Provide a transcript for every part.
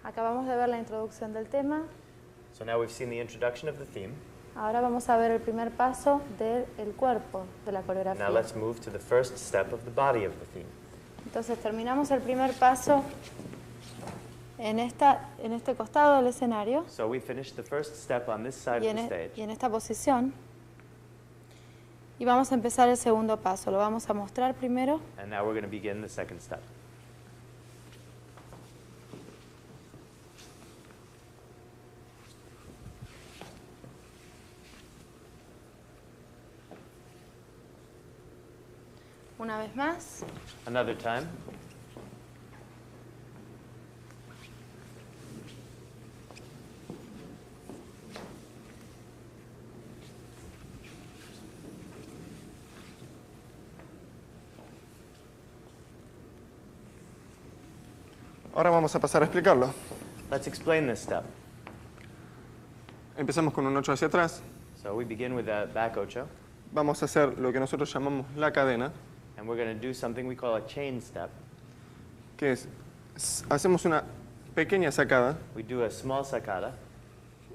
Acabamos de ver la introducción del tema. So now we've seen the introduction of the theme. Ahora vamos a ver el primer paso del cuerpo, de la coreografía. Now let's move to the first step of the body of the theme. Entonces terminamos el primer paso en este costado del escenario So we finished the first step on this side y of the en stage. esta posición. Y vamos a empezar el segundo paso. Lo vamos a mostrar primero. And now we're going to begin the second step. Una vez más. Another time. Ahora vamos a pasar a explicarlo. Let's explain this step. Empezamos con un 8 hacia atrás. So we begin with a back ocho, Vamos a hacer lo que nosotros llamamos la cadena, and we're going to do something we call a chain step. que es, hacemos una pequeña sacada We do a small sacada,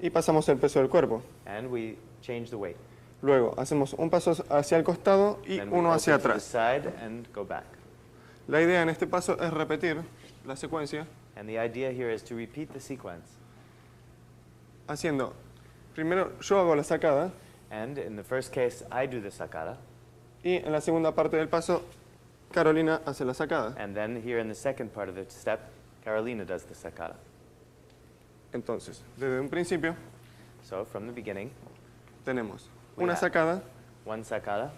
y pasamos el peso del cuerpo. and we change the weight. Luego hacemos un paso hacia el costado y Then we uno hacia open to the atrás. side and go back. La idea en este paso es repetir la secuencia And the idea here is to repeat the sequence. haciendo, primero yo hago la sacada And in the first case, I do the sacada. y en la segunda parte del paso Carolina hace la sacada. And then here in the second part of the step, Carolina does the sacada. Entonces, desde un principio So from the beginning, tenemos We una have- sacada, one sacada,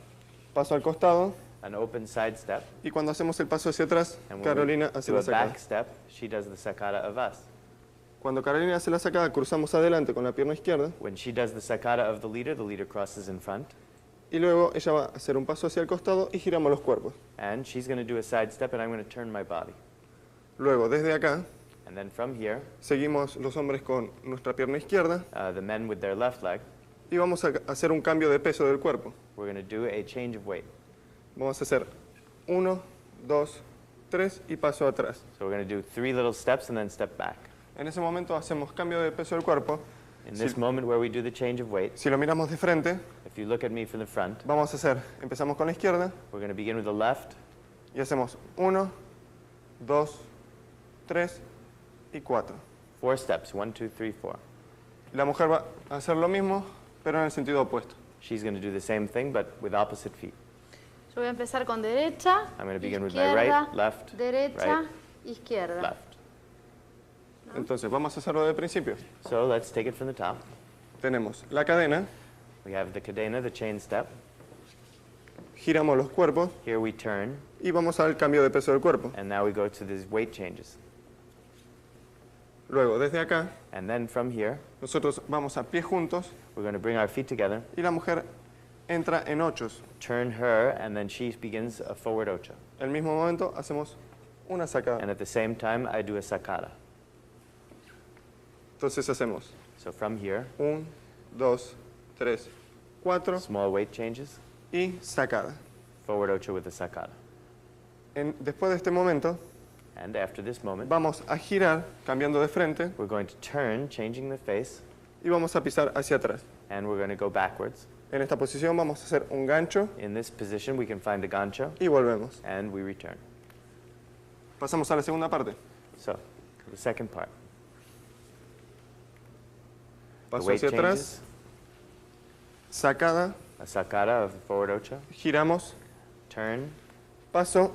paso al costado an open side step, y cuando hacemos el paso hacia atrás, and when Carolina we hace do la a sacada. back step, she does the sacada of us. Cuando Carolina hace la sacada, cruzamos adelante con la pierna izquierda When she does the sacada of the leader crosses in front, y luego ella va a hacer un paso hacia el costado y giramos los cuerpos. and she's going to do a side step, and I'm going to turn my body. Luego, desde acá, And then from here, seguimos los hombres con nuestra pierna izquierda the men with their left leg, y vamos a hacer un cambio de peso del cuerpo. we're going to do a change of weight. Vamos a hacer 1, 2, 3 y paso atrás. So we're going to do 3 little steps and then step back. En ese momento hacemos cambio de peso del cuerpo. In this moment where we do the change of weight, Si lo miramos de frente, if you look at me from the front, vamos a hacer, empezamos con la izquierda we're going to begin with the left, y hacemos 1, 2, 3 y 4. 4 steps, 1, 2, 3, 4. La mujer va a hacer lo mismo, pero en el sentido opuesto. She's going to do the same thing, but with opposite feet. Yo voy a empezar con derecha, I'm going to begin with my izquierda, right, left, derecha, right, izquierda. left. Entonces, vamos a hacerlo de principio. So let's take it from the top. Tenemos la cadena, We have the cadena, the chain step. giramos los cuerpos Here we turn, y vamos al cambio de peso del cuerpo. and now we go to these weight changes. Luego, desde acá, And then from here, nosotros vamos a pie juntos we're going to bring our feet together, y la mujer entra en ochos. turn her, and then she begins a forward ocho. En el mismo momento hacemos una sacada. And at the same time, I do a sacada. Entonces hacemos So from here, 1, 2, 3, 4 small weight changes, y sacada. forward ocho with a sacada. Después de este momento, And after this moment, vamos a girar cambiando de frente we're going to turn, changing the face, y vamos a pisar hacia atrás. and we're going to go backwards. En esta posición vamos a hacer un gancho In this position, we can find a gancho, y volvemos. and we return. Pasamos a la segunda parte. So, the second part. The Paso weight hacia atrás, changes, sacada, a sacada of the forward ocho, giramos, turn, paso,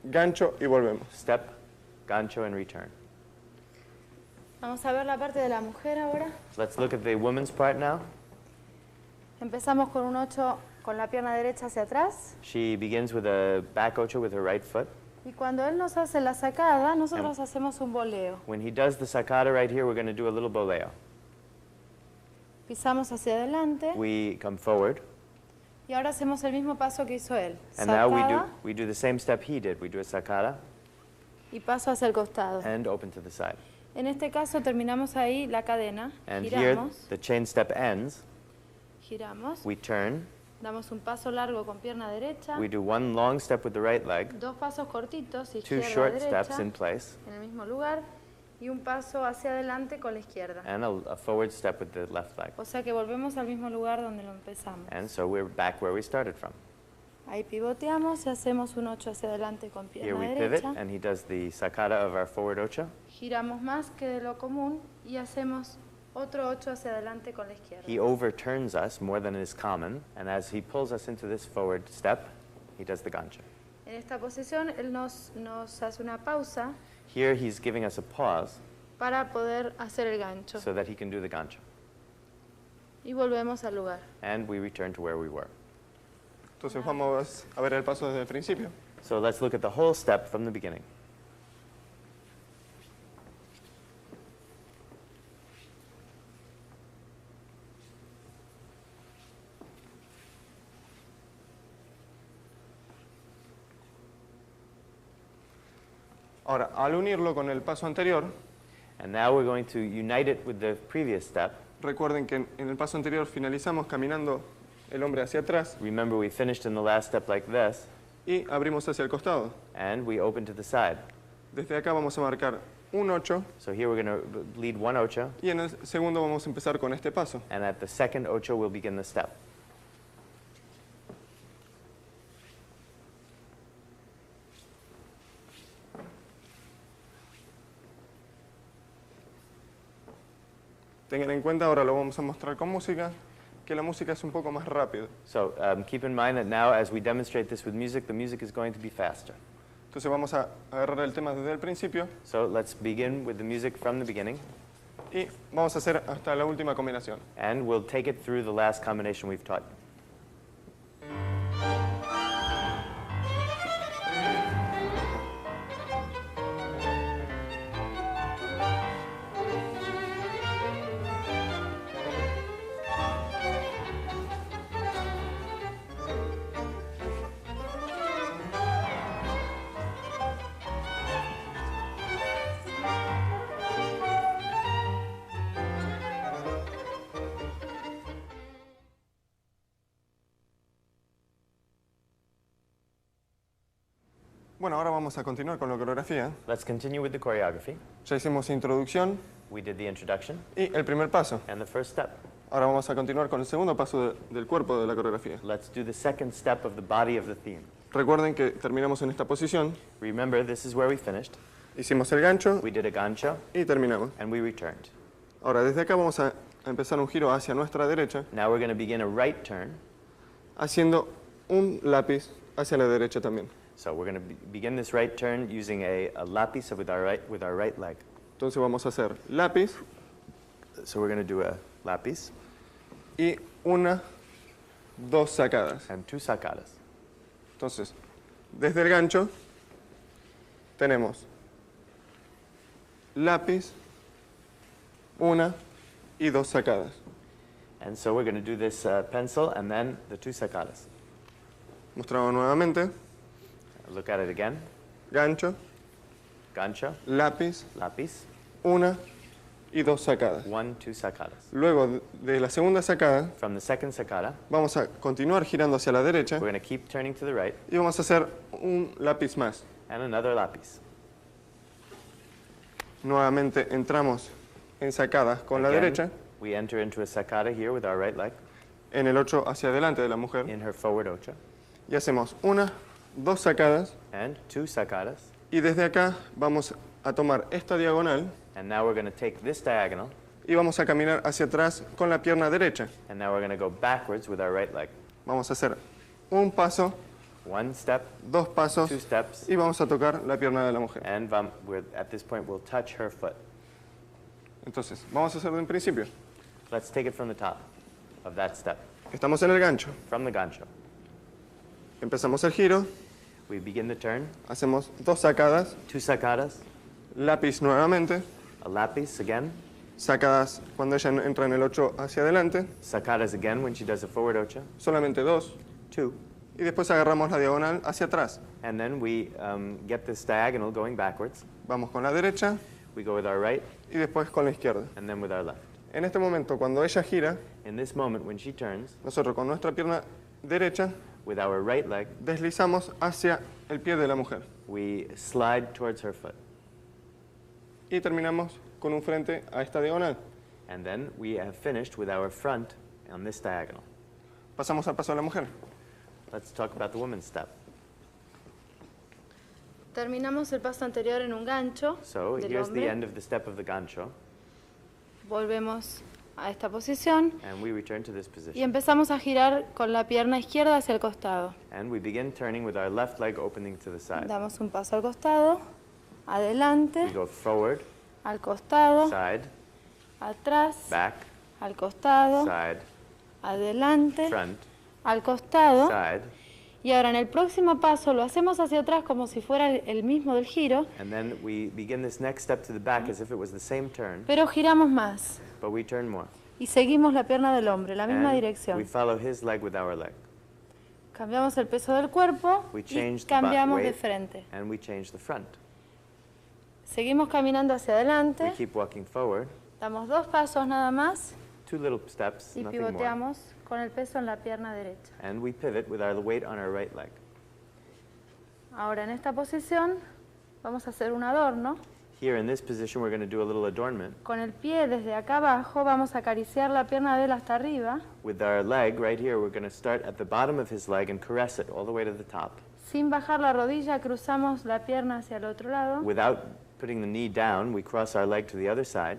gancho y volvemos. step, gancho, and return. Vamos a ver la parte de la mujer ahora. Let's look at the woman's part now. Empezamos con un 8 con la pierna derecha hacia atrás. She begins with a back ocho with her right foot. Y cuando él nos hace la sacada, nosotros hacemos un voleo. When he does the sacada right here, we're going to do a little boleo. Pisamos hacia adelante We come forward, y ahora hacemos el mismo paso que hizo él. and now Sacada we do the same step he did. We do a sacada y paso hacia el costado. and open to the side. En este caso terminamos ahí la cadena, And here, giramos, the chain step ends. giramos, We turn. damos un paso largo con pierna derecha, We do one long step with the right leg, 2 pasos cortitos, 2 izquierda, short derecha, steps in place, en el mismo lugar, y un paso hacia adelante con la izquierda. and a forward step with the left leg. O sea que volvemos al mismo lugar donde lo empezamos. And so we're back where we started from. Ahí pivoteamos y hacemos un 8 hacia adelante con Here pierna we pivot, derecha. and he does the sacada of our forward ocho. Giramos más que de lo común y hacemos otro 8 hacia adelante con la izquierda. He overturns us more than is common, and as he pulls us into this forward step, he does the gancho. En esta posición él nos hace una pausa Here he's giving us a pause para poder hacer el gancho. so that he can do the gancho. Y volvemos al lugar. And we return to where we were. Entonces vamos a ver el paso desde el principio. So let's look at the whole step from the beginning. Ahora, al unirlo con el paso anterior, And now we're going to unite it with the previous step. recuerden que en el paso anterior finalizamos caminando el hombre hacia atrás Remember, we finished in the last step like this, y abrimos hacia el costado. and we open to the side. Desde acá vamos a marcar un 8 So here we're going to lead one ocho, y en el segundo vamos a empezar con este paso. and at the second ocho, we'll begin the step. Tengan en cuenta, ahora lo vamos a mostrar con música, que la música es un poco más rápido. So keep in mind that now, as we demonstrate this with music, the music is going to be faster. Entonces vamos a agarrar el tema desde el principio So let's begin with the music from the beginning, y vamos a hacer hasta la última combinación. and we'll take it through the last combination we've taught you. Bueno, ahora vamos a continuar con la coreografía. Let's continue with the choreography. Ya hicimos introducción We did the introduction y el primer paso. and the first step. Ahora vamos a continuar con el segundo paso del cuerpo de la coreografía. Let's do the second step of the body of the theme. Recuerden que terminamos en esta posición, Remember, this is where we finished. hicimos el gancho We did a gancho, y terminamos. and we returned. Ahora, desde acá vamos a empezar un giro hacia nuestra derecha, Now we're going to begin a right turn. haciendo un lápiz hacia la derecha también. So we're going to begin this right turn using a lápiz with our right leg. Entonces vamos a hacer lápiz So we're going to do a lápiz y dos sacadas. and two sacadas. Entonces, desde el gancho tenemos lápiz, una y dos sacadas. And so we're going to do this pencil and then the two sacadas. Mostramos nuevamente, Look at it again. gancho, Gancho, lápiz, lápiz, una y dos sacadas. one, two sacadas. Luego de la segunda sacada, From the second sacada, vamos a continuar girando hacia la derecha we're going to keep turning to the right y vamos a hacer un lápiz más. and another lápiz. Nuevamente entramos en sacadas con la Again, derecha, we enter into a sacada here with our right leg en el 8 hacia adelante de la mujer in her forward ocho y hacemos dos sacadas and two sacadas. y desde acá vamos a tomar esta diagonal And now we're going to take this diagonal y vamos a caminar hacia atrás con la pierna derecha. and now we're going to go backwards with our right leg. Vamos a hacer un paso, One step, dos pasos two steps, y vamos a tocar la pierna de la mujer. and at this point we'll touch her foot. Entonces, vamos a hacer de un principio. Let's take it from the top of that step, Estamos en el gancho. from the gancho. Empezamos el giro, We begin the turn, hacemos dos sacadas, two sacadas, lápiz nuevamente, a lápiz again, sacadas cuando ella entra en el 8 hacia adelante, sacadas again when she does a forward ocho, solamente dos, two, y después agarramos la diagonal hacia atrás. and then we get this diagonal going backwards. Vamos con la derecha We go with our right y después con la izquierda. and then with our left. En este momento, cuando ella gira, In this moment, when she turns, nosotros con nuestra pierna derecha with our right leg, deslizamos hacia el pie de la mujer. we slide towards her foot. Y terminamos con un frente a esta diagonal. And then we have finished with our front on this diagonal. Pasamos al paso de la mujer. Let's talk about the woman's step. Terminamos el paso anterior en un gancho So del here's the hombre. end of the step of the gancho, Volvemos a esta posición and we return to this y position. empezamos a girar con la pierna izquierda hacia el costado. And we begin turning with our left leg opening to the side. Damos un paso al costado, adelante, We go forward, al costado, side, atrás, back, al costado, side, adelante, front, al costado. side, Y ahora en el próximo paso lo hacemos hacia atrás como si fuera el mismo del giro, and then we begin this next step to the back as if it was the same turn, pero giramos más. but we turn more. Y seguimos la pierna del hombre, la misma And we dirección. follow his leg with our leg. Cambiamos el peso del cuerpo We y change the cambiamos de weight, frente. and we change the front. Seguimos caminando hacia We adelante, keep walking forward, damos 2 pasos nada más 2 little steps, y nothing more. pivoteamos con el peso en la pierna derecha. And we pivot with our weight on our right leg. Ahora en esta posición vamos a hacer un adorno. Here in this position, we're going to do a little adornment. Con el pie desde acá abajo vamos a acariciar la pierna de él hasta arriba, With our leg right here, we're going to start at the bottom of his leg and caress it all the way to the top. sin bajar la rodilla cruzamos la pierna hacia el otro lado. Without putting the knee down, we cross our leg to the other side,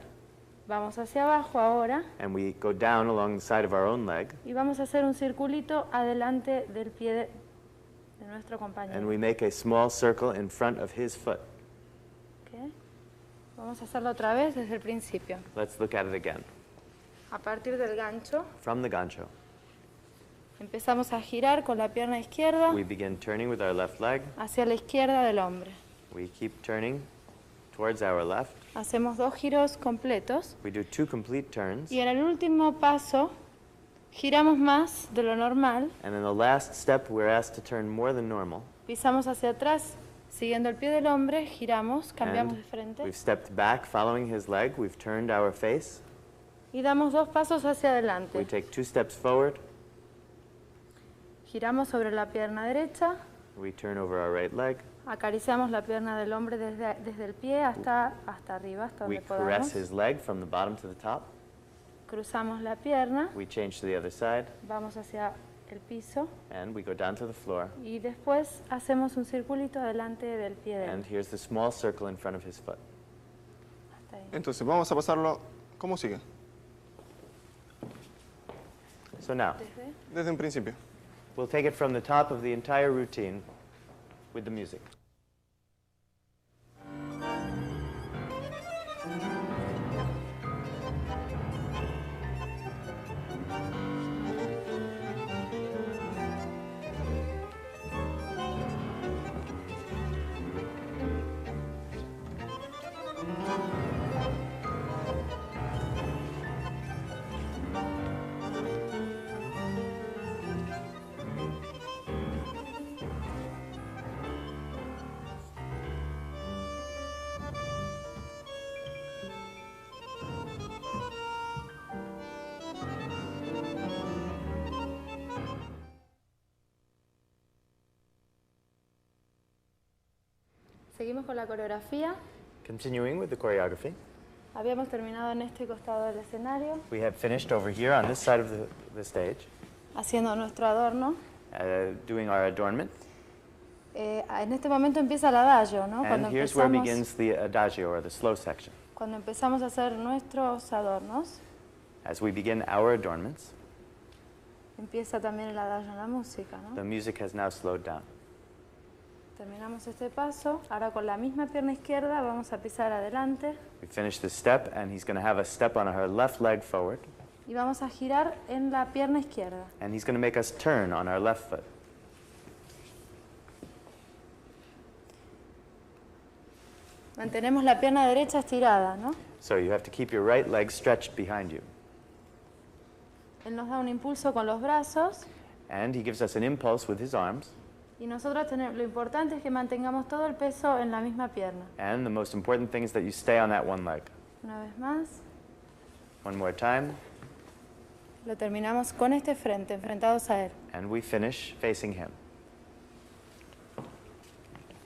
Vamos hacia abajo ahora and we go down along the side of our own leg, y vamos a hacer un circulito adelante del pie de nuestro and compañero. we make a small circle in front of his foot. ¿Ok? Vamos a hacerlo otra vez desde el principio. Let's look at it again. A partir del gancho From the gancho, empezamos a girar con la pierna izquierda we begin turning with our left leg. hacia la izquierda del hombre. We keep turning towards our left. Hacemos 2 giros completos We do 2 complete turns, y en el último paso giramos más de lo normal, and in the last step, we're asked to turn more than normal. pisamos hacia atrás siguiendo el pie del hombre, giramos, cambiamos And de frente we've stepped back following his leg. We've turned our face. y damos 2 pasos hacia We adelante. take 2 steps forward. Giramos sobre la pierna derecha, We turn over our right leg. acariciamos la pierna del hombre desde el pie hasta arriba, hasta We donde caress podamos. his leg from the bottom to the top. Cruzamos la pierna, We change to the other side, vamos hacia el piso and we go down to the floor. y después hacemos un circulito adelante del pie de él. And here's the small circle in front of his foot. Hasta ahí. Entonces vamos a pasarlo como sigue, So now, Desde- desde un principio. we'll take it from the top of the entire routine with the music. Seguimos con la coreografía. Continuing with the choreography, Habíamos terminado en este costado del escenario, we have finished over here on this side of the stage, haciendo nuestro adorno. doing our adornment. En este momento empieza el adagio, ¿no? And here's where begins the adagio, or the slow section. Cuando empezamos a hacer nuestros adornos, As we begin our adornments, empieza también el adagio en la música, ¿no? the music has now slowed down. Terminamos este paso. Ahora con la misma pierna izquierda vamos a pisar adelante We finish this step, and he's going to have a step on her left leg forward, y vamos a girar en la pierna izquierda. and he's going to make us turn on our left foot. Mantenemos la pierna derecha estirada, ¿no? So you have to keep your right leg stretched behind you. Él nos da un impulso con los brazos And he gives us an impulse with his arms. y nosotros lo importante es que mantengamos todo el peso en la misma pierna. And the most important thing is that you stay on that one leg. Una vez más, One more time, lo terminamos con este frente, enfrentados a él. and we finish facing him.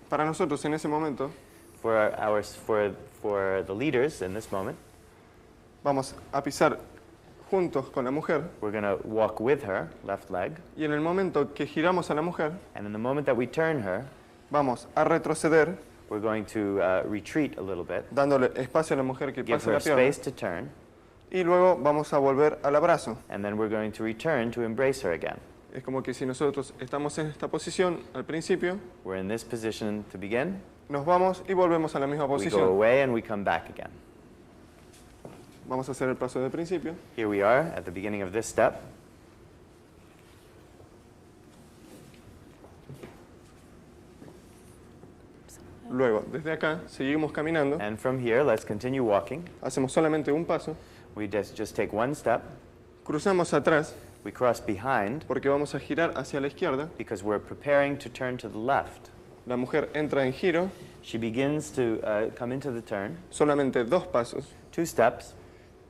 Para nosotros en ese momento, For for the leaders in this moment. Vamos a pisar juntos con la mujer We're going to walk with her, left leg. y en el momento que giramos a la mujer, And in the moment that we turn her, vamos a retroceder we're going to retreat a little bit, dándole espacio a la mujer que give pase her la pierna space to turn, y luego vamos a volver al abrazo. and then we're going to return to embrace her again. Es como que si nosotros estamos en esta posición al principio, We're in this position to begin. nos vamos y volvemos a la misma We go posición. away and we come back again. Vamos a hacer el paso de principio. Here we are at the beginning of this step. Luego, desde acá, seguimos caminando. And from here, let's continue walking. Hacemos solamente un paso. We just take one step. Cruzamos atrás We cross behind porque vamos a girar hacia la izquierda. because we're preparing to turn to the left. La mujer entra en giro, She begins to come into the turn, solamente dos pasos. 2 steps,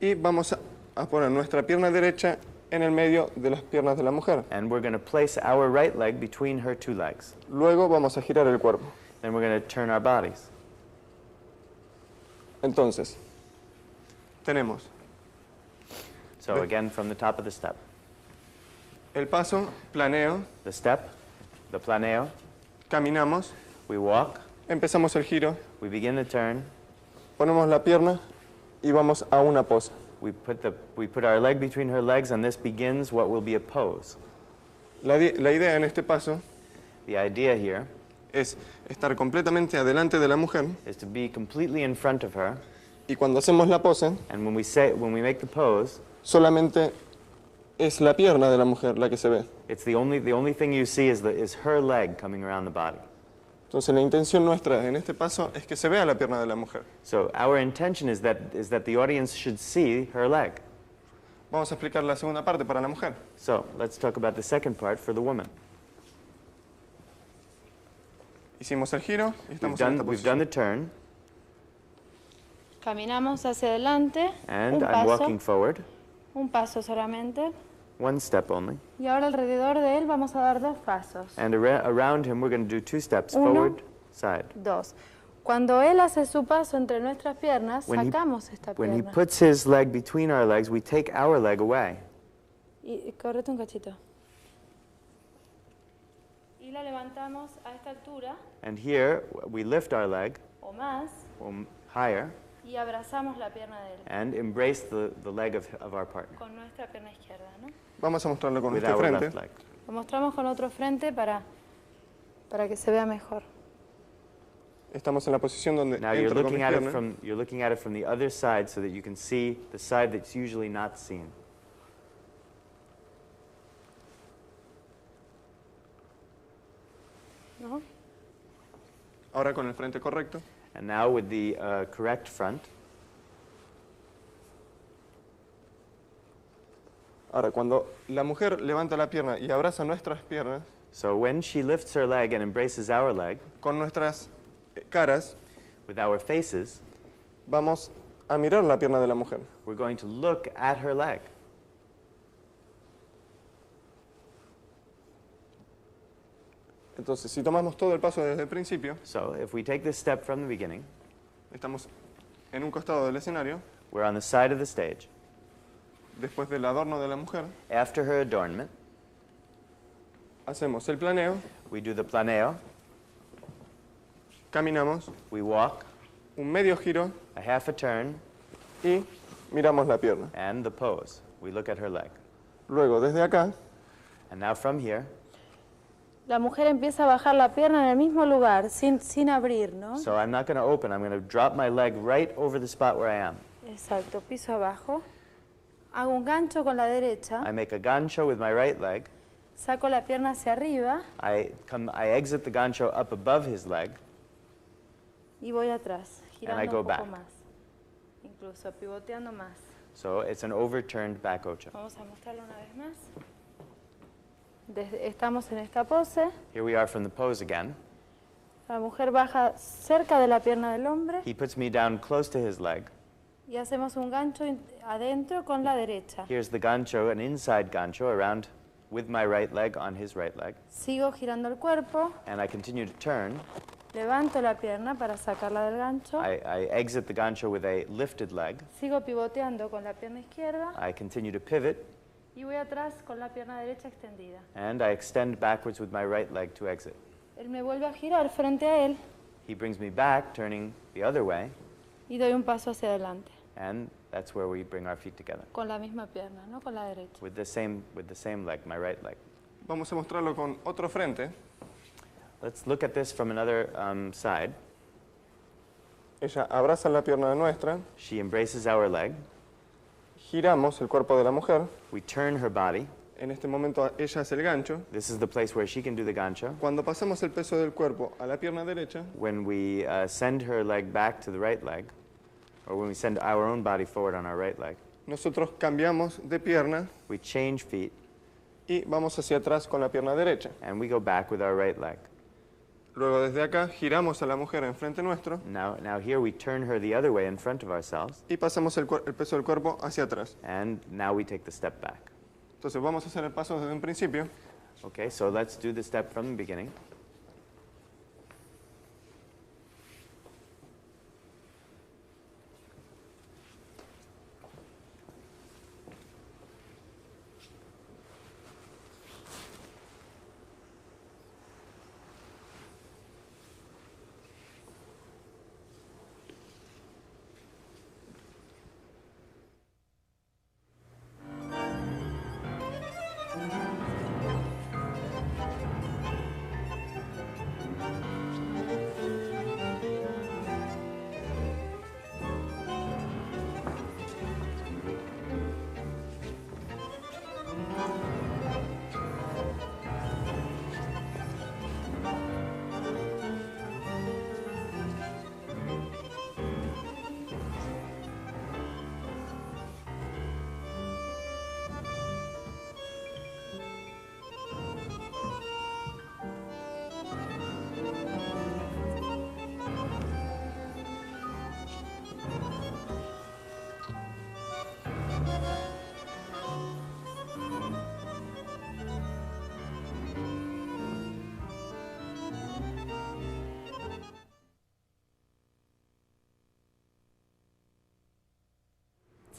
Y vamos a poner nuestra pierna derecha en el medio de las piernas de la mujer. and we're going to place our right leg between her 2 legs. Luego vamos a girar el cuerpo. Then we're going to turn our bodies. Entonces, tenemos So again, from the top of the step. el paso, planeo, The step, the planeo, caminamos, we walk, empezamos el giro, we begin the turn, ponemos la pierna y vamos a una pose. we put our leg between her legs, and this begins what will be a pose. La idea en este paso The idea here es estar completamente adelante de la mujer is to be completely in front of her, y cuando hacemos la pose, and when we make the pose, solamente es la pierna de la mujer la que se ve. it's the only thing you see is her leg coming around the body. Entonces la intención nuestra en este paso es que se vea la pierna de la mujer. So our intention is that the audience should see her leg. Vamos a explicar la segunda parte para la mujer. So let's talk about the second part for the woman. Hicimos el giro y We've estamos en esta done the posición. turn, Caminamos hacia adelante, and un I'm walking paso, forward, un paso solamente. 1 step only. Y ahora alrededor de él vamos a dar 2 pasos. And around him, we're going to do 2 steps, Uno. forward, side. 2. Cuando él hace su paso entre nuestras piernas, When he- sacamos esta When he pierna. puts his leg between our legs, we take our leg away. Y correte un cachito. Y la levantamos a esta altura And here, we lift our leg o más higher y abrazamos la pierna de él and embrace the leg of our partner con nuestra pierna izquierda, ¿no? Vamos a mostrarlo con with nuestro our frente. left leg. Lo mostramos con otro frente para que se vea mejor. Estamos en la posición donde Now you're entro con mi looking at it pierna. you're looking at it from the other side so that you can see the side that's usually not seen. ¿No? Ahora con el frente correcto. And now with the correct front, Ahora cuando la mujer levanta la pierna y abraza nuestras piernas, so when she lifts her leg and embraces our leg, con nuestras caras with our faces, vamos a mirar la pierna de la mujer. we're going to look at her leg. Entonces, si tomamos todo el paso desde el principio, So if we take this step from the beginning, estamos en un costado del escenario, we're on the side of the stage. después del adorno de la mujer, After her adornment, hacemos el planeo, we do the planeo, caminamos, we walk, un medio giro a half a turn, y miramos la pierna. and the pose. We look at her leg. Luego, desde acá, And now from here, La mujer empieza a bajar la pierna en el mismo lugar, sin abrir, ¿no? so I'm not going to open, I'm going to drop my leg right over the spot where I am. Exacto, piso abajo. Hago un gancho con la derecha, I make a gancho with my right leg. saco la pierna hacia arriba I exit the gancho up above his leg, y voy atrás, I girando go un poco back. más. Incluso pivoteando más. so it's an overturned back ocho. Vamos a mostrarlo una vez más. Estamos en esta pose. Here we are from the pose again. La mujer baja cerca de la pierna del hombre He puts me down close to his leg. y hacemos un gancho adentro con la derecha. Here's the gancho, an inside gancho around with my right leg on his right leg. Sigo girando el cuerpo, And I continue to turn. Levanto la pierna para sacarla del gancho. I exit the gancho with a lifted leg. Sigo pivoteando con la pierna izquierda I continue to pivot, y voy atrás con la pierna derecha extendida. and I extend backwards with my right leg to exit. Él me vuelve a girar frente a él He brings me back, turning the other way, y doy un paso hacia adelante and that's where we bring our feet together. con la misma pierna, no con la derecha. With the same leg, my right leg. Vamos a mostrarlo con otro frente. Let's look at this from another side. Ella abraza la pierna nuestra, She embraces our leg. giramos el cuerpo de la mujer. We turn her body. En este momento ella hace el gancho. This is the place where she can do the gancho. Cuando pasamos el peso del cuerpo a la pierna derecha, When we send her leg back to the right leg, or when we send our own body forward on our right leg, nosotros cambiamos de pierna we change feet y vamos hacia atrás con la pierna derecha. and we go back with our right leg. Luego desde acá giramos a la mujer enfrente nuestro Now here we turn her the other way in front of ourselves, y pasamos el peso del cuerpo hacia atrás. and now we take the step back. Entonces vamos a hacer el paso desde un principio. Okay, so let's do the step from the beginning.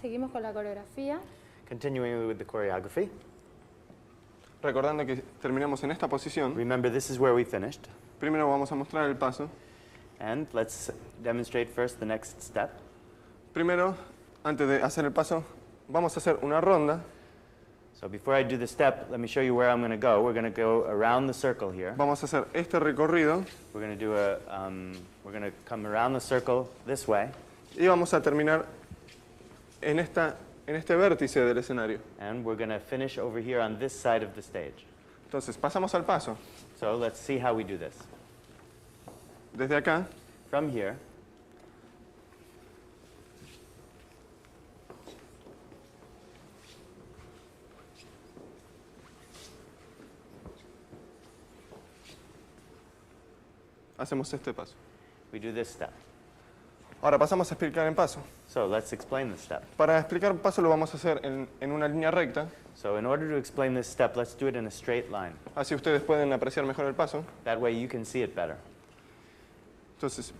Seguimos con la coreografía. Continuing with the choreography. Recordando que terminamos en esta posición. Remember, this is where we finished. Primero vamos a mostrar el paso. And let's demonstrate first the next step. Primero, antes de hacer el paso, vamos a hacer una ronda. So before I do the step, let me show you where I'm going to go. We're going to go around the circle here. Vamos a hacer este recorrido We're going to do we're going to come around the circle this way, y vamos a terminar en este vértice del escenario. and we're going to finish over here on this side of the stage. Entonces, pasamos al paso. So let's see how we do this. Desde acá, From here, hacemos este paso. we do this step. Ahora pasamos a explicar el paso. So let's explain this step. Para explicar el paso lo vamos a hacer en una línea recta, So in order to explain this step, let's do it in a straight line. así ustedes pueden apreciar mejor el paso. That way you can see it better. Entonces,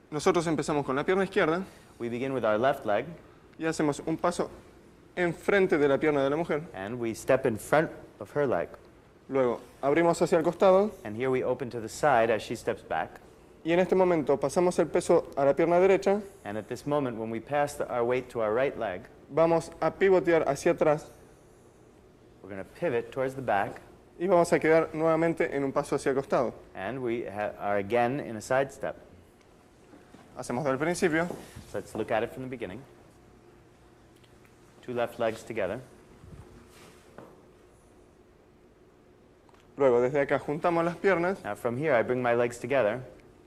nosotros empezamos con la pierna izquierda We begin with our left leg, y hacemos un paso enfrente de la pierna de la mujer. and we step in front of her leg. Luego, abrimos hacia el costado And here we open to the side as she steps back. y en este momento pasamos el peso a la pierna derecha, And at this moment, when we pass our weight to our right leg, vamos a pivotear hacia atrás we're going to pivot towards the back, y vamos a quedar nuevamente en un paso hacia el costado. and we are again in a side step. Hacemos del principio, So let's look at it from the beginning. Two left legs together. luego desde acá juntamos las piernas Now from here, I bring my legs together,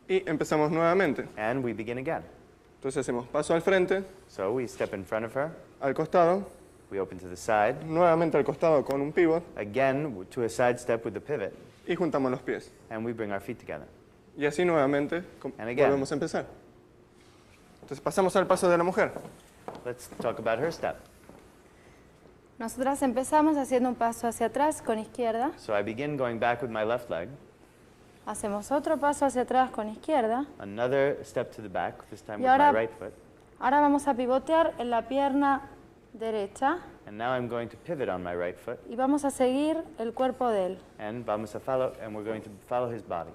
y empezamos nuevamente. and we begin again. Entonces hacemos paso al frente, So we step in front of her, al costado, we open to the side, nuevamente al costado con un pivot again to a side step with the pivot, y juntamos los pies. and we bring our feet together. Y así nuevamente And again. volvemos a empezar. Entonces pasamos al paso de la mujer. Let's talk about her step. Nosotras empezamos haciendo un paso hacia atrás con izquierda. So I begin going back with my left leg. Hacemos otro paso hacia atrás con izquierda. Another step to the back, this time Y with ahora- my right foot. Ahora vamos a pivotear en la pierna derecha And now I'm going to pivot on my right foot, y vamos a seguir el cuerpo de él. and we're going to follow his body.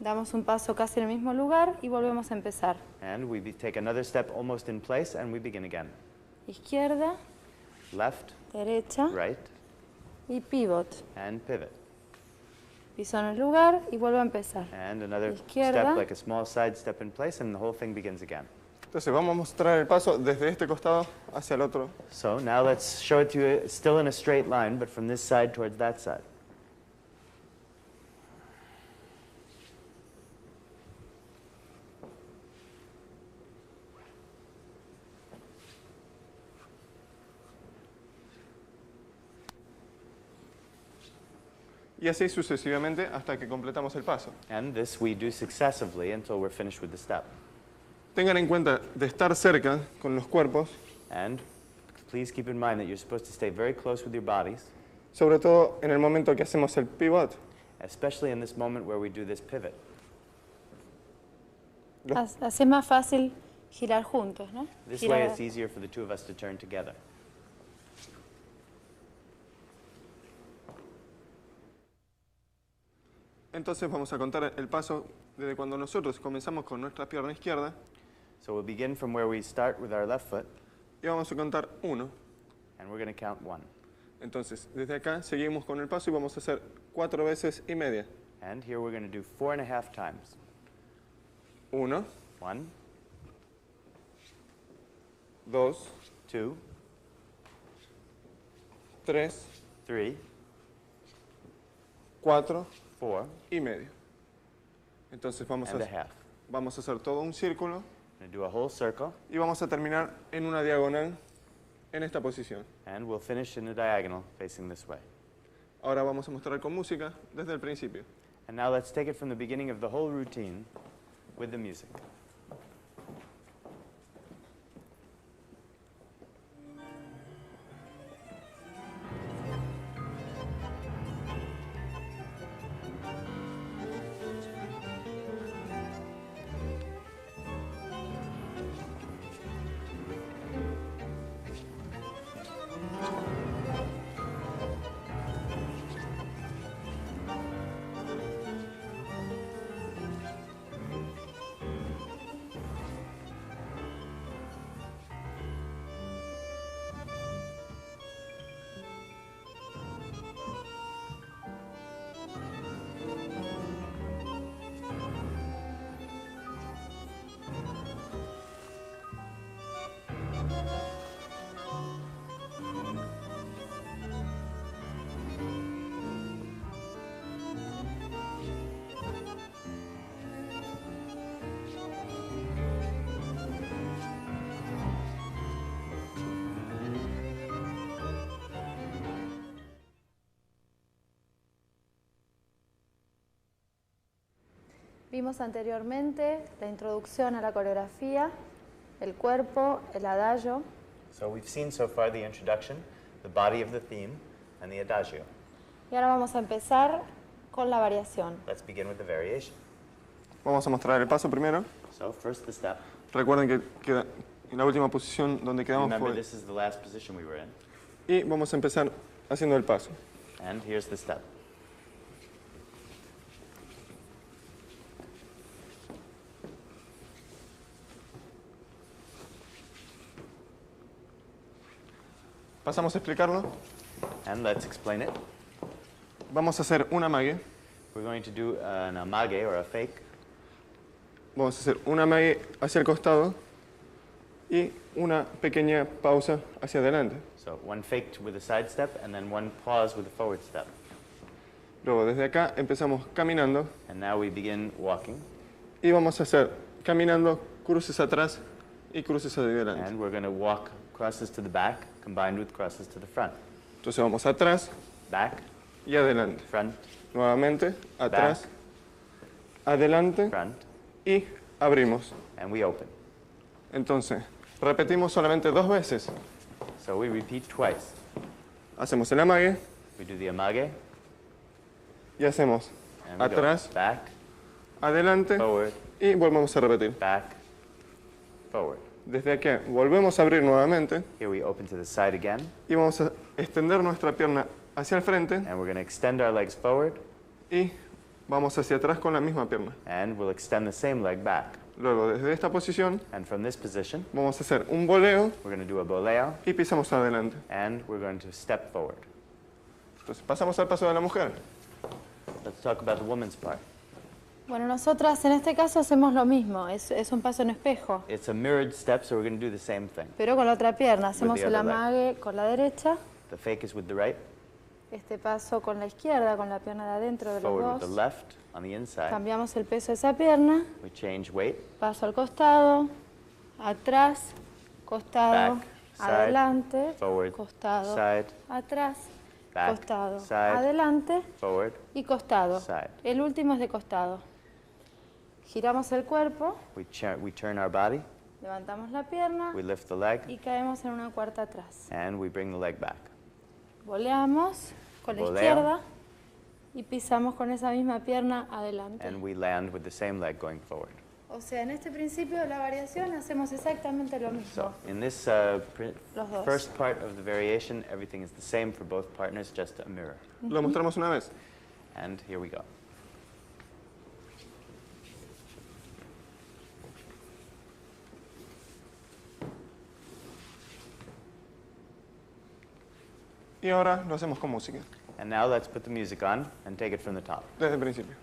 Damos un paso casi en el mismo lugar y volvemos a empezar. And we take another step almost in place, and we begin again. Izquierda, Left, derecha right, y pivot. and pivot. Piso en el lugar y vuelvo a empezar. And another Izquierda. step, like a small side step in place, and the whole thing begins again. Entonces vamos a mostrar el paso desde este costado hacia el otro. So now let's show it to you, still in a straight line, but from this side towards that side. Y así sucesivamente hasta que completamos el paso. And this we do successively until we're finished with the step. Tengan en cuenta de estar cerca con los cuerpos, And please keep in mind that you're supposed to stay very close with your bodies, sobre todo en el momento que hacemos el pivot. especially in this moment where we do this pivot. Así es más fácil girar juntos, ¿no? This Girar- way it's easier for the two of us to turn together. Entonces vamos a contar el paso desde cuando nosotros comenzamos con nuestra pierna izquierda So we'll begin from where we start with our left foot, y vamos a contar 1. and we're going to count 1. Entonces, desde acá seguimos con el paso y vamos a hacer 4 veces y media. And here we're going to do 4.5 times. 1, 1, 2, 2, 3, 3, 4 4, y medio. Entonces and a half. vamos a hacer todo un círculo We're going to do a whole circle, y vamos a terminar en una diagonal en esta posición. and we'll finish in a diagonal facing this way. Ahora vamos a mostrar con música desde el principio. And now let's take it from the beginning of the whole routine with the music. Vimos anteriormente la introducción a la coreografía, el cuerpo, el adagio. So we've seen so far the introduction, the body of the theme, and the adagio. Y ahora vamos a empezar con la variación. Let's begin with the variation. Vamos a mostrar el paso primero. So first the step. Recuerden que queda en la última posición donde quedamos Remember, fue. this is the last position we were in. Y vamos a empezar haciendo el paso. And here's the step. Pasamos a explicarlo. And let's explain it. Vamos a hacer un amague. We're going to do an amage, or a fake. Vamos a hacer un amague hacia el costado y una pequeña pausa hacia adelante. So one faked with a side step, and then one pause with a forward step. Luego desde acá empezamos caminando And now we begin walking, y vamos a hacer caminando cruces atrás y cruces hacia adelante. and we're going to walk crosses to the back combined with crosses to the front. Entonces vamos atrás Back, y adelante. front, Nuevamente, atrás, adelante front, y abrimos. and we open. Entonces, repetimos solamente 2 veces. So we repeat twice. Hacemos el amague, We do the amage, y hacemos And we go atrás, back, adelante forward, y volvemos a repetir. back, forward. Desde aquí volvemos a abrir nuevamente Here we open to the side again, y vamos a extender nuestra pierna hacia el frente and we're going to extend our legs forward, y vamos hacia atrás con la misma pierna. and we'll extend the same leg back. Luego, desde esta posición, And from this position, vamos a hacer un voleo we're going to do a boleo, y pisamos adelante. and we're going to step forward. Entonces, pasamos al paso de la mujer. Let's talk about the woman's part. Bueno, nosotras en este caso hacemos lo mismo, es un paso en espejo, It's a mirrored step, so we're going to do the same thing. pero con la otra pierna. Hacemos the el other leg. amague con la derecha, The fake is with the right, este paso con la izquierda, con la pierna de adentro de forward los with the dos. left on the inside. Cambiamos el peso de esa pierna, We change weight, paso al costado, atrás, costado, Back, side, adelante, forward, costado, side, atrás, back, costado, side, adelante forward, y costado. side. El último es de costado. Giramos el cuerpo, We turn our body, levantamos la pierna we lift the leg, y caemos en una cuarta atrás. and we bring the leg back. Voleamos con la Voleo. izquierda y pisamos con esa misma pierna adelante. And we land with the same leg going forward. O sea, en este principio de la variación hacemos exactamente lo mismo. So in this Los dos. first part of the variation, everything is the same for both partners, just a mirror. Lo mostramos una vez. And here we go. Y ahora lo hacemos con música, And now let's put the music on and take it from the top. desde el principio.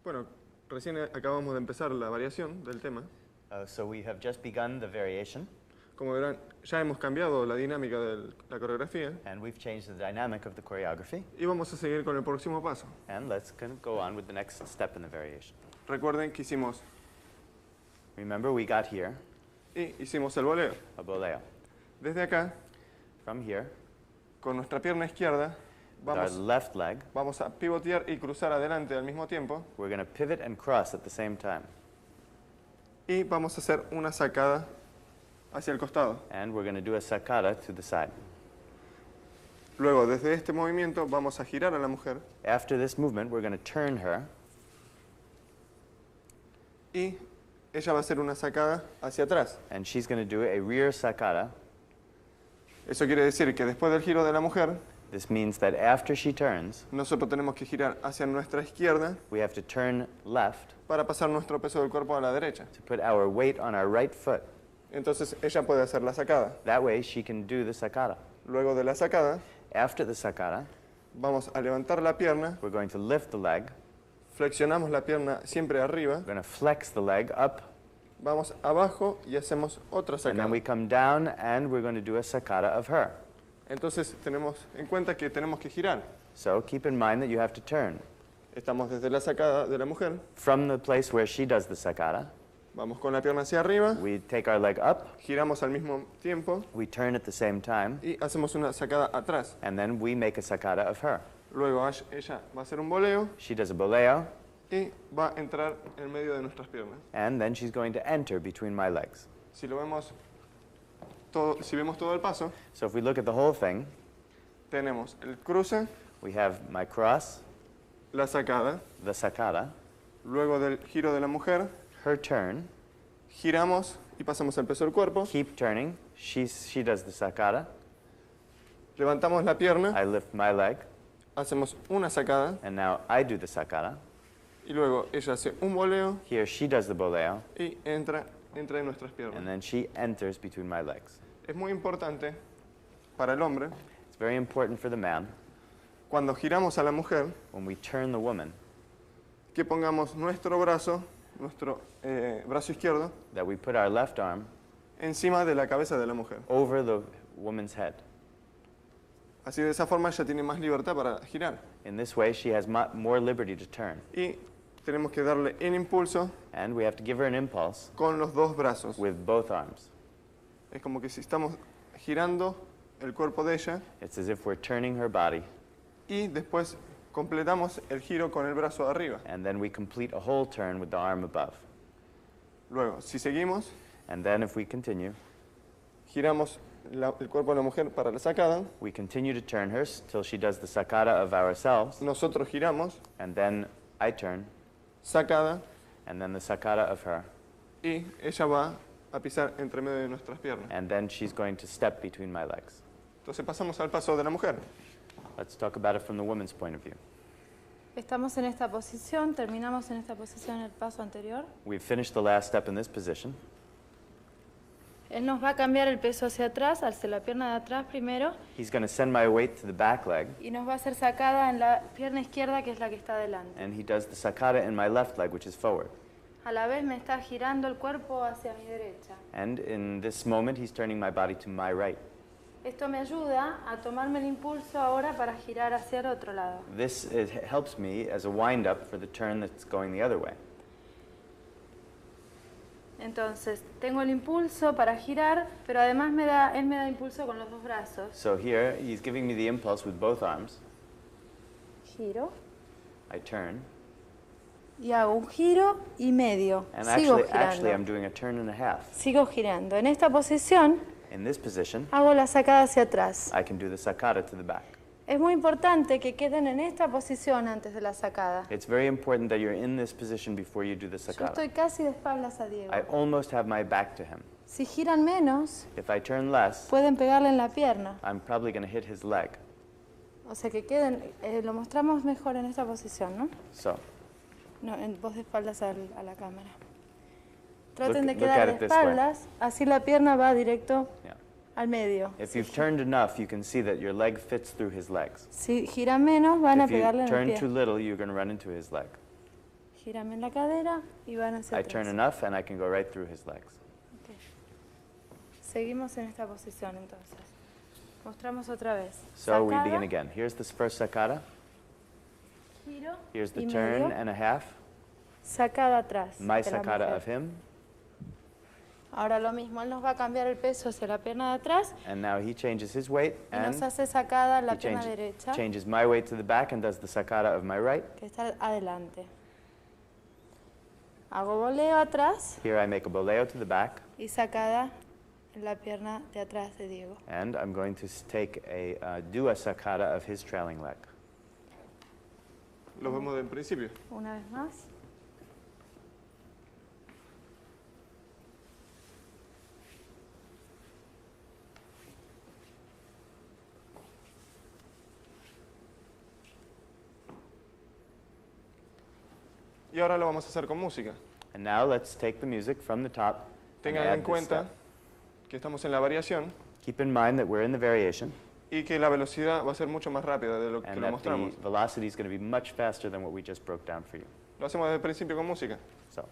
Bueno, recién acabamos de empezar la variación del tema. So we have just begun the variation, Como verán, ya hemos cambiado la dinámica de la coreografía and we've changed the dynamic of the choreography. y vamos a seguir con el próximo paso. And let's go on with the next step in the variation. Recuerden que hicimos Remember, we got here, y hicimos el voleo. a boleo. Desde acá, From here, con nuestra pierna izquierda, with our vamos, left leg, vamos a pivotear y cruzar adelante al mismo tiempo we're going to pivot and cross at the same time. y vamos a hacer una sacada hacia el costado. And we're going to do a sacada to the side. Luego, desde este movimiento, vamos a girar a la mujer After this movement, we're going to turn her, y ella va a hacer una sacada hacia atrás. and she's going to do a rear sacada. Eso quiere decir que después del giro de la mujer, This means that after she turns, nosotros tenemos que girar hacia nuestra izquierda we have to turn left para pasar nuestro peso del cuerpo a la derecha. to put our weight on our right foot. Entonces ella puede hacer la sacada. That way, she can do the sacada. Luego de la sacada, After the sacada, vamos a levantar la pierna, we're going to lift the leg. flexionamos la pierna siempre arriba, We're going to flex the leg up, vamos abajo y hacemos otra and then sacada. we come down, and we're going to do a sacada of her. Entonces tenemos en cuenta que tenemos que girar. So keep in mind that you have to turn. Estamos desde la sacada de la mujer, From the place where she does the sacada, vamos con la pierna hacia arriba, we take our leg up, giramos al mismo tiempo we turn at the same time, y hacemos una sacada atrás. and then we make a sacada of her. Luego ella va a hacer un voleo She does a boleo, y va a entrar en medio de nuestras piernas. and then she's going to enter between my legs. Si vemos todo el paso, So if we look at the whole thing, tenemos el cruce, We have my cross, la sacada, the sacada, luego del giro de la mujer, her turn, giramos y pasamos el peso del cuerpo, keep turning, she does the sacada, levantamos la pierna, I lift my leg, hacemos una sacada and now I do the sacada. y luego ella hace un voleo Here she does the boleo, y entra en nuestras and piernas. then she enters between my legs. Es muy importante para el hombre, It's very important for the man, cuando giramos a la mujer, when we turn the woman, que pongamos nuestro brazo izquierdo, that we put our left arm encima de la cabeza de la mujer. over the woman's head. Así de esa forma ella tiene más libertad para girar. In this way, she has more liberty to turn. Y tenemos que darle el impulso And we have to give her an impulse con los dos brazos. with both arms. Es como que si estamos girando el cuerpo de ella It's as if we're turning her body, y después completamos el giro con el brazo de arriba. and then we complete a whole turn with the arm above. Luego, si seguimos, And then if we continue, giramos el cuerpo de la mujer para la sacada, we continue to turn her till she does the sacada of ourselves, nosotros giramos, and then I turn, sacada, and then the sacada of her, y ella va a pisar entre medio de nuestras piernas. and then she's going to step between my legs. Entonces pasamos al paso de la mujer. Let's talk about it from the woman's point of view. Estamos en esta posición, terminamos en esta posición el paso anterior. We've finished the last step in this position. Él nos va a cambiar el peso hacia atrás, hacia la pierna de atrás primero, He's going to send my weight to the back leg, y nos va a hacer sacada en la pierna izquierda, que es la que está adelante. and he does the sacada in my left leg, which is forward. A la vez me está girando el cuerpo hacia mi derecha. And in this moment, he's turning my body to my right. Esto me ayuda a tomarme el impulso ahora para girar hacia el otro lado. This helps me as a wind-up for the turn that's going the other way. Entonces, tengo el impulso para girar, pero además él me da impulso con los dos brazos. So here, he's giving me the impulse with both arms. Giro I turn. y hago un giro y medio. And Sigo actually, I'm girando. doing a turn and a half. Sigo girando. En esta posición In this position, hago la sacada hacia atrás. I can do the sacada to the back. Es muy importante que queden en esta posición antes de la sacada. It's very important that you're in this position before you do the Yo sacada. estoy casi de espaldas a Diego. I almost have my back to him. Si giran menos, If I turn less, pueden pegarle en la pierna. I'm probably going to hit his leg. O sea que queden, lo mostramos mejor en esta posición, ¿no? So, No, vos de espaldas a la cámara. Traten de Look quedar at de it this way. espaldas, así la pierna va directo yeah. al medio. If you've turned enough, you can see that your leg fits through his legs. Si giran menos, van a If you pegarle en el turn pie. too little, you're going to run into his leg. Gírame en la cadera y van hacia I turn atrás. enough, and I can go right through his legs. Ok. Seguimos en esta posición entonces. Mostramos otra vez. So we Sacada, begin again. Here's the first sacada. Giro Here's the y turn medio. and a half. Sacada atrás. My de la sacada mujer. of him. Ahora lo mismo, él nos va a cambiar el peso hacia la pierna de atrás And now he changes his weight, y nos and hace sacada la he pierna derecha, changes my weight to the back and does the sacada of my right. que está adelante. Hago voleo atrás Here I make a boleo to the back, y sacada en la pierna de atrás de Diego. and I'm going to do a sacada of his trailing leg. Lo vemos del principio. Una vez más. Y ahora lo vamos a hacer con música. And now let's take the music from the top and Tengan add en this cuenta step. que estamos en la variación Keep in mind that we're in the variation, y que la velocidad va a ser mucho más rápida de lo que and lo that the mostramos. velocity is going to be much faster than what we just broke down for you. Lo hacemos desde el principio con música. So.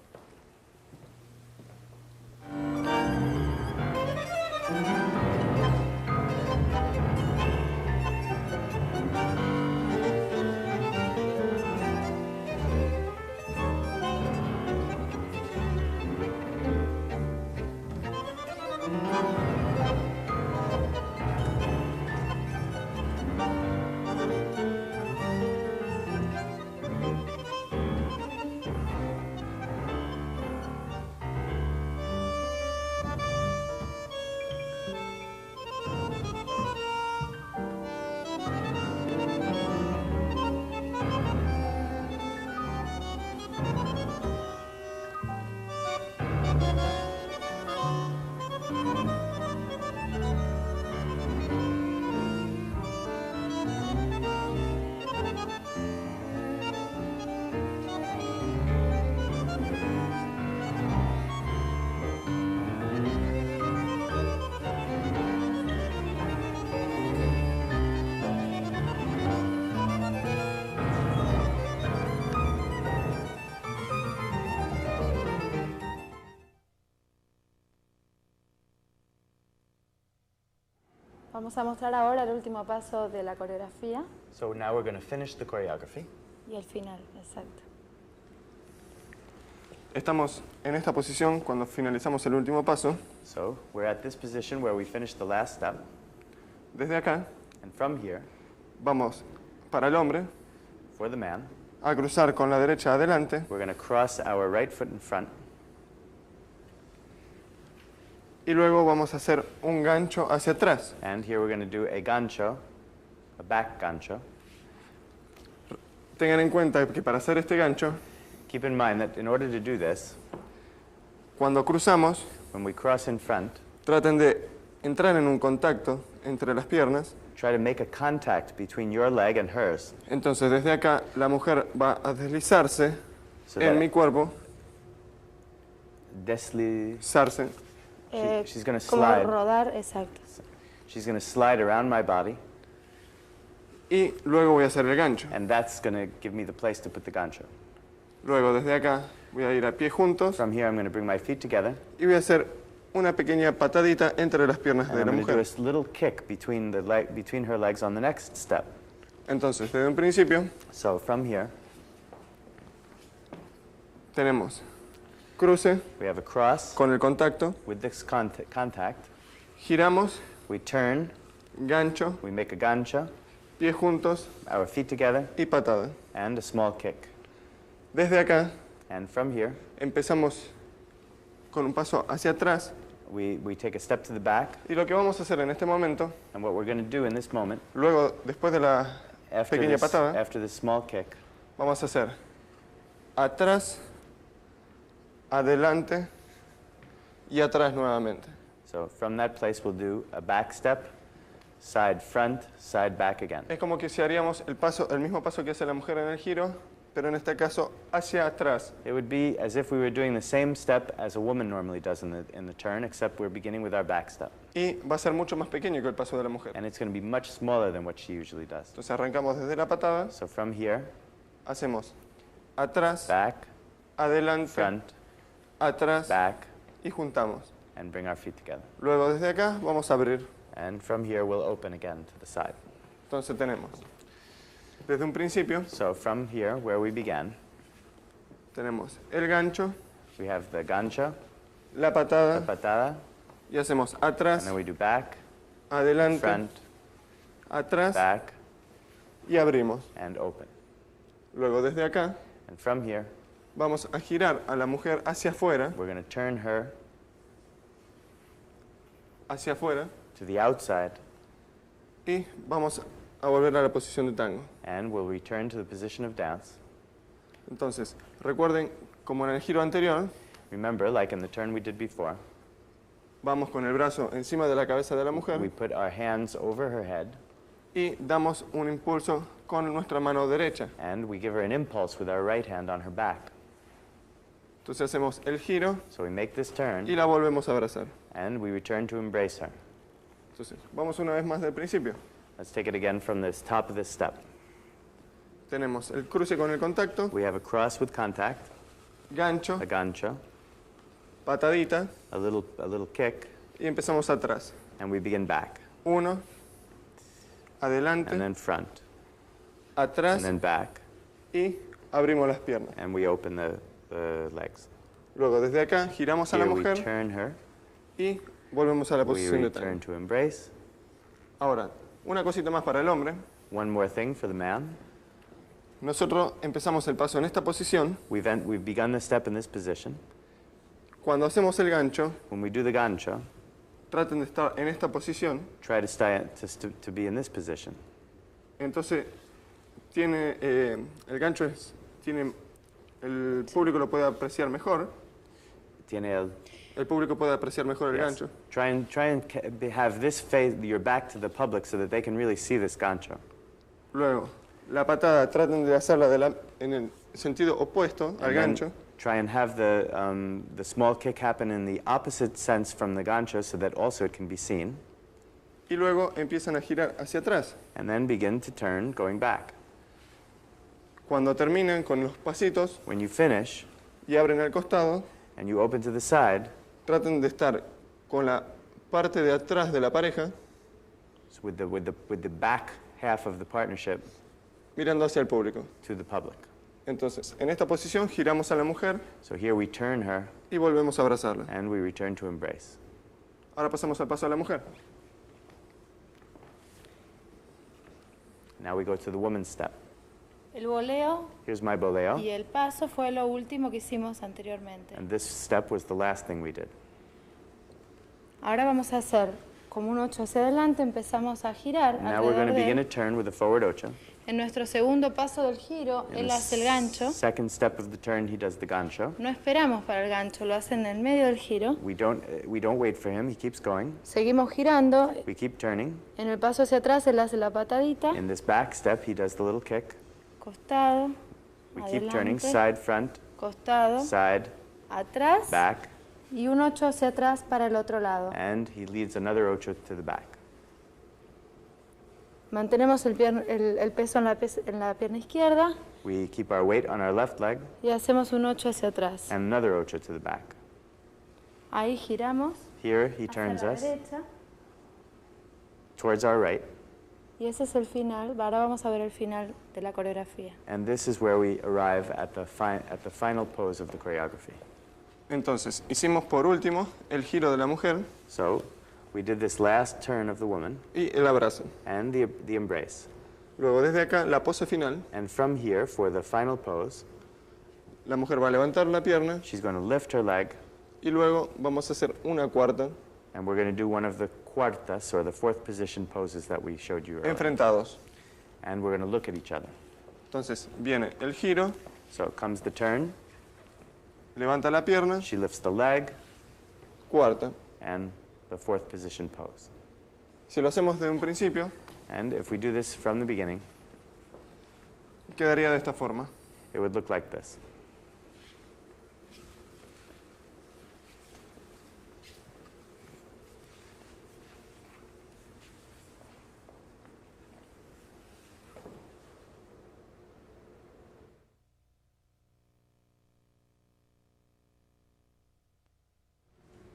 Vamos a mostrar ahora el último paso de la coreografía So now we're going to finish the choreography. y el final, exacto. Estamos en esta posición cuando finalizamos el último paso. So we're at this position where we finish the last step. Desde acá And from here, vamos para el hombre for the man, a cruzar con la derecha adelante we're going to cross our right foot in front. y luego vamos a hacer un gancho hacia atrás. And here we're going to do a gancho, a back gancho. Tengan en cuenta que para hacer este gancho, Keep in mind that in order to do this, cuando cruzamos, when we cross in front, traten de entrar en un contacto entre las piernas. try to make a contact between your leg and hers. Entonces desde acá la mujer va a deslizarse So en that mi cuerpo, deslizarse. She's gonna Como slide. rodar, exacto. She's going to slide around my body, y luego voy a hacer el gancho. and that's going to give me the place to put the gancho. Luego desde acá voy a ir a pie juntos From here, I'm going to bring my feet together, y voy a hacer una pequeña patadita entre las piernas and de I'm la going to do mujer. a little kick between her legs on the next step. Entonces desde un principio So from here, tenemos cruce we have a cross con el contacto, with this contact. giramos, We turn, gancho, we make a gancho, pie juntos our feet together, y patada. and a small kick. Desde acá And from here, empezamos con un paso hacia atrás we take a step to the back, y lo que vamos a hacer en este momento, and what we're going to do in this moment, luego después de la pequeña patada, after this small kick, vamos a hacer atrás, adelante y atrás nuevamente. so from that place we'll do a back step, side front, side back again. Es como que si haríamos el mismo paso que hace la mujer en el giro, pero en este caso hacia atrás. It would be as if we were doing the same step as a woman normally does in the turn, except we're beginning with our back step. Y va a ser mucho más pequeño que el paso de la mujer. And it's going to be much smaller than what she usually does. Entonces arrancamos desde la patada, So from here, hacemos atrás, back, adelante, front, atrás back, y juntamos. and bring our feet together. Luego desde acá vamos a abrir. And from here we'll open again to the side. Entonces tenemos, desde un principio, So from here, where we began, tenemos el gancho, we have the gancho, la the patada patada, y hacemos and atrás, then we do back, adelante, front, atrás back, y abrimos. and open. Luego desde acá And from here, vamos a girar a la mujer hacia afuera, we're going to turn her to the outside, y vamos a volver a la posición de tango. and we'll return to the position of dance. Entonces, recuerden, como en el giro anterior, Remember, like in the turn we did before, vamos con el brazo encima de la cabeza de la we mujer put our hands over her head, y damos un impulso con nuestra mano derecha. and we give her an impulse with our right hand on her back. Entonces hacemos el giro So we make this y turn, la volvemos a abrazar. and we return to embrace her. Entonces, vamos una vez más del principio. Let's take it again from this top of this step. Tenemos el cruce con el contacto, We have a cross with contact, gancho, a gancho, patadita a little kick, y empezamos atrás. and we begin back, Uno, adelante, and then front, atrás and then back, y abrimos las piernas. and we open the legs. Luego desde acá giramos a la Here we mujer turn her, y volvemos a la we posición de return tango. to embrace. Ahora, una cosita más para el hombre. One more thing for the man. Nosotros empezamos el paso en esta posición. We've begun the step in this position. Cuando hacemos el gancho, When we do the gancho, traten de estar en esta posición. try to stay to be in this position. Entonces, el gancho el público lo puede apreciar mejor. Tiene el, El público puede apreciar mejor el yes. gancho. Try and have this face, your back to the public, so that they can really see this gancho. Luego, la patada traten de hacerla en el sentido opuesto al And then gancho. try and have the small kick happen in the opposite sense from the gancho, so that also it can be seen. Y luego empiezan a girar hacia atrás. And then begin to turn, going back. Cuando terminen con los pasitos When you finish y abren al costado, and you open to the side, traten de estar con la parte de atrás de la pareja, So with the back half of the partnership mirando hacia el público. to the public. Entonces, en esta posición giramos a la mujer So here we turn her y volvemos a abrazarla. and we return to embrace. Ahora pasamos al paso a la mujer. Now we go to the woman's step. El boleo Here's my boleo, y el paso fue lo último que hicimos anteriormente. and this step was the last thing we did. Ahora vamos a hacer como un 8 hacia adelante, empezamos a girar Now we're going alrededor to de begin a él. turn with a forward ocho. En nuestro segundo paso del giro, In él the hace el gancho. second step of the turn, he does the gancho. No esperamos para el gancho, lo hace en el medio del giro. We don't wait for him. He keeps going. Seguimos girando. We keep turning. En el paso hacia atrás, él hace la patadita. In this back step, he does the little kick. Costado, We keep turning, adelante, side, front, costado, side, atrás back, y un 8 hacia atrás para el otro lado. and he leads another ocho to the back. Mantenemos el peso en la pierna izquierda We keep our weight on our left leg y hacemos un 8 hacia atrás. and another ocho to the back. Ahí giramos Here, he hacia turns la us derecha towards our right, y ese es el final. Ahora vamos a ver el final de la coreografía. and this is where we arrive at the final pose of the choreography. Entonces, hicimos por último el giro de la mujer So, we did this last turn of the woman y el abrazo. and the embrace. Luego, desde acá, la pose final, And from here, for the final pose, la mujer va a levantar la pierna she's going to lift her leg, y luego vamos a hacer una cuarta and we're going to do one of the cuartas, or the fourth position poses that we showed you earlier. enfrentados. And we're going to look at each other. Entonces, viene el giro, So comes the turn, levanta la pierna, she lifts the leg, cuarta. and the fourth position pose. Si lo hacemos desde un principio, And if we do this from the beginning, quedaría de esta forma. it would look like this.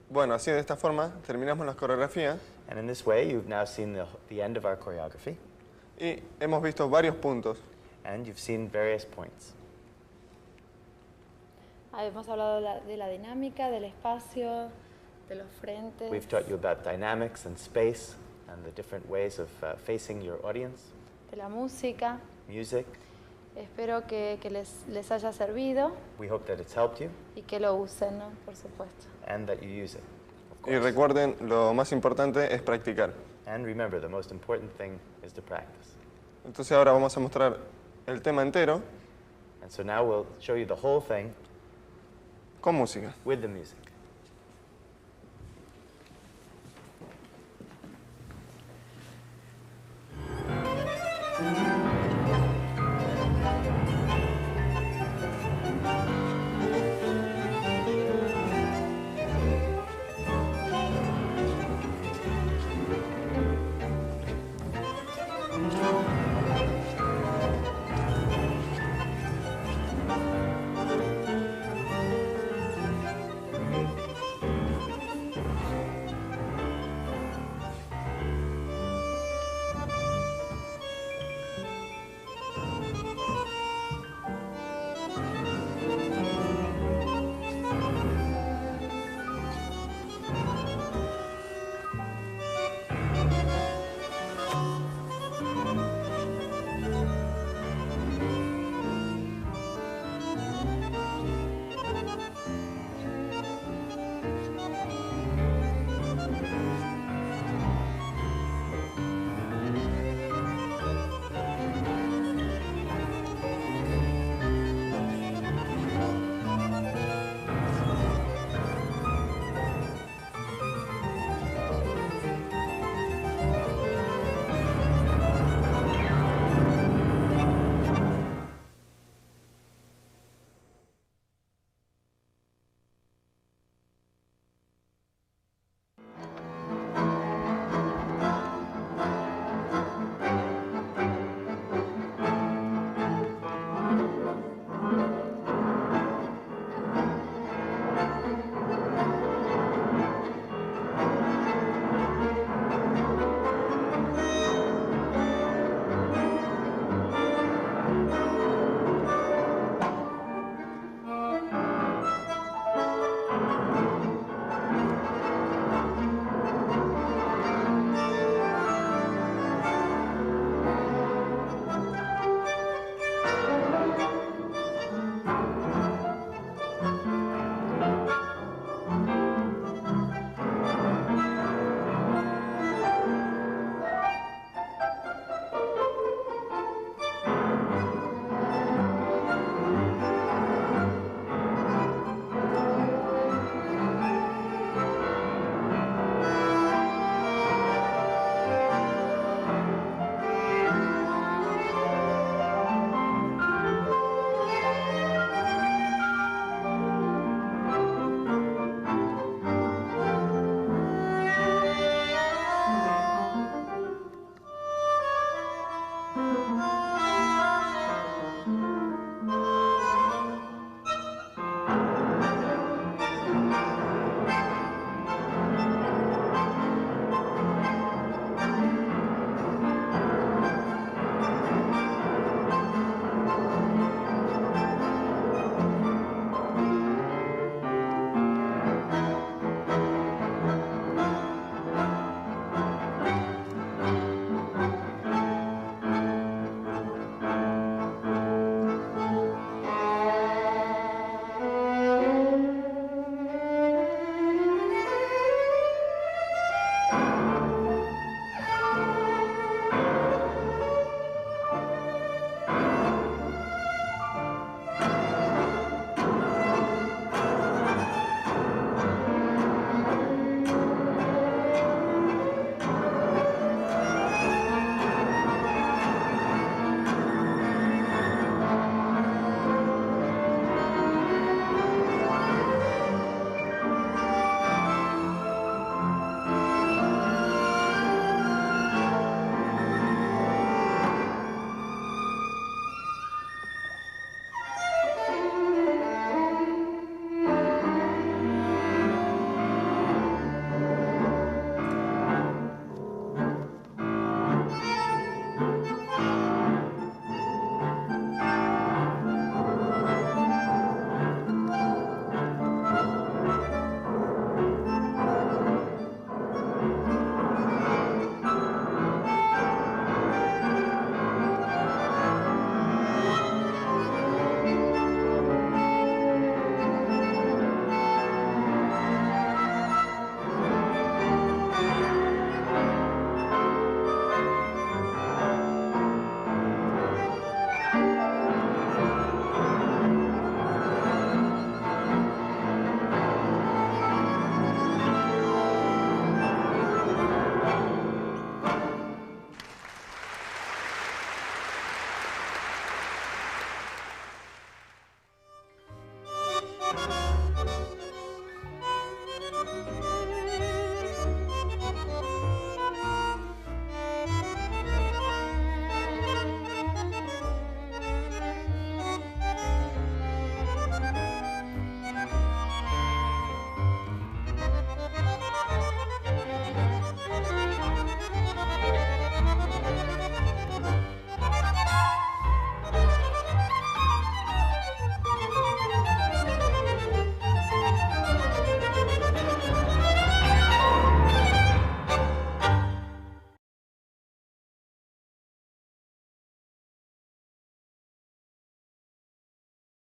Bueno, así de esta forma terminamos la coreografía And in this way, you've now seen the end of our choreography, y hemos visto varios puntos. and you've seen various points. Hemos hablado de la dinámica, del espacio, de los frentes, We've taught you about dynamics and space, and the different ways of facing your audience, de la música. music. Espero que les haya servido We hope that it's helped you, y que lo usen, ¿no? Por supuesto. and that you use it, of Y course. recuerden, lo más importante es practicar. And remember, the most important thing is to practice. Entonces ahora vamos a mostrar el tema entero And so now we'll show you the whole thing con música. with the music.